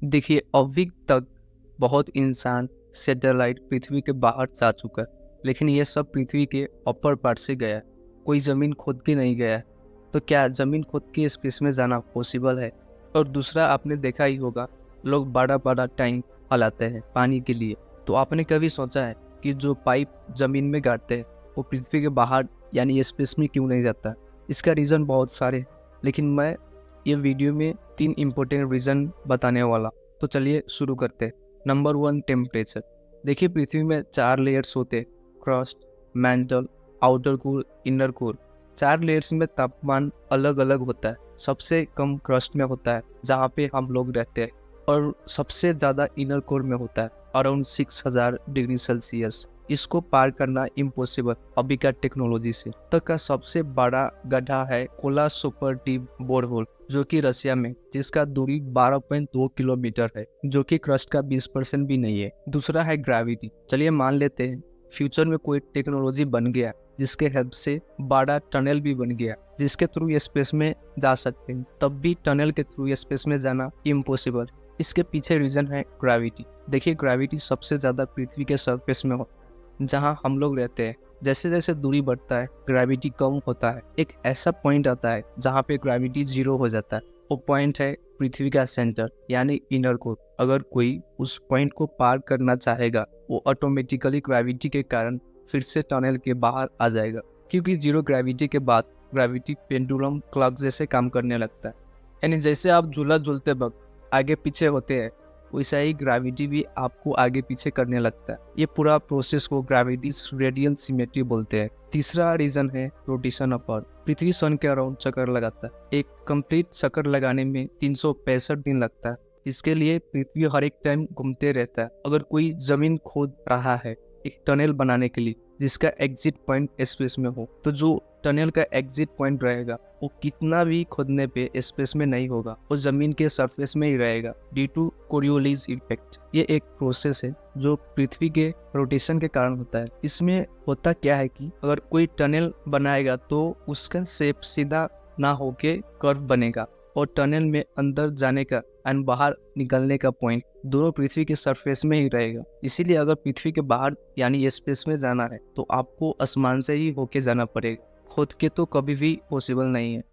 देखिए, अभी तक बहुत इंसान सैटेलाइट पृथ्वी के बाहर जा चुका है, लेकिन ये सब पृथ्वी के अपर पार्ट से गया है। कोई ज़मीन खोद के नहीं गया है। तो क्या ज़मीन खोद के स्पेस में जाना पॉसिबल है? और दूसरा, आपने देखा ही होगा, लोग बड़ा बड़ा टैंक फैलाते हैं पानी के लिए। तो आपने कभी सोचा है कि जो पाइप ज़मीन में गाड़ते हैं वो पृथ्वी के बाहर यानी स्पेस में क्यों नहीं जाता? इसका रीज़न बहुत सारे हैं, लेकिन मैं ये वीडियो में 3 इम्पोर्टेंट रीज़न बताने वाला। तो चलिए शुरू करते हैं। Number 1, temperature. देखिए, पृथ्वी में 4 लेयर्स होते हैं: crust, mantle, outer core, inner core. 4 layers में तापमान अलग अलग होता है। सबसे कम क्रस्ट में होता है जहाँ पे हम लोग रहते हैं, और सबसे ज़्यादा इनर कोर में होता है अराउंड 6000 डिग्री सेल्सियस। इसको पार करना इम्पॉसिबल अभी का टेक्नोलॉजी से। तक का सबसे बड़ा गड्ढा है कोला सुपर डीप बोरहोल, जो कि रसिया में, जिसका दूरी 12.2 किलोमीटर है, जो कि क्रस्ट का 20% भी नहीं है। दूसरा है ग्रेविटी। चलिए मान लेते हैं फ्यूचर में कोई टेक्नोलॉजी बन गया जिसके हेल्प से बड़ा टनल भी बन गया जिसके थ्रू ये स्पेस में जा सकते हैं, तब भी टनल के थ्रू ये स्पेस में जाना इम्पॉसिबल। इसके पीछे रीजन है ग्रेविटी। देखिए, ग्रेविटी सबसे ज़्यादा पृथ्वी के सरफेस में हो, जहाँ हम लोग रहते हैं। जैसे जैसे दूरी बढ़ता है ग्रेविटी कम होता है। एक ऐसा पॉइंट आता है जहाँ पे ग्रेविटी 0 हो जाता है। वो पॉइंट है पृथ्वी का सेंटर यानी इनर कोर। अगर कोई उस पॉइंट को पार करना चाहेगा, वो ऑटोमेटिकली ग्रेविटी के कारण फिर से टनल के बाहर आ जाएगा, क्योंकि 0 ग्रेविटी के बाद ग्रेविटी पेंडुलम क्लॉक जैसे काम करने लगता है। यानी जैसे आप झूला झूलते वक्त आगे पीछे होते हैं, वैसा ही ग्रेविटी भी आपको आगे पीछे करने लगता है। ये पूरा प्रोसेस को ग्रेविटी रेडियल सिमेट्री बोलते हैं। तीसरा रीजन है रोटेशन ऑफ अर्थ। पृथ्वी सन के अराउंड चक्कर लगाता है। एक कंप्लीट चक्कर लगाने में 365 दिन लगता है। इसके लिए पृथ्वी हर एक टाइम घूमते रहता है। अगर कोई जमीन खोद रहा है एक टनल बनाने के लिए जिसका एग्जिट पॉइंट स्पेस में हो, तो जो टनल का एग्जिट पॉइंट रहेगा वो कितना भी खोदने पे स्पेस में नहीं होगा, वो जमीन के सरफेस में ही रहेगा ड्यू टू कोरियोलिस इफेक्ट। ये एक प्रोसेस है जो पृथ्वी के रोटेशन के कारण होता है। इसमें होता क्या है कि अगर कोई टनल बनाएगा तो उसका शेप सीधा ना होके कर्व बनेगा, और टनल में अंदर जाने का एंड बाहर निकलने का पॉइंट दोनों पृथ्वी के सरफेस में ही रहेगा। इसीलिए अगर पृथ्वी के बाहर यानी स्पेस में जाना है तो आपको आसमान से ही होके जाना पड़ेगा। खुद के तो कभी भी पॉसिबल नहीं है।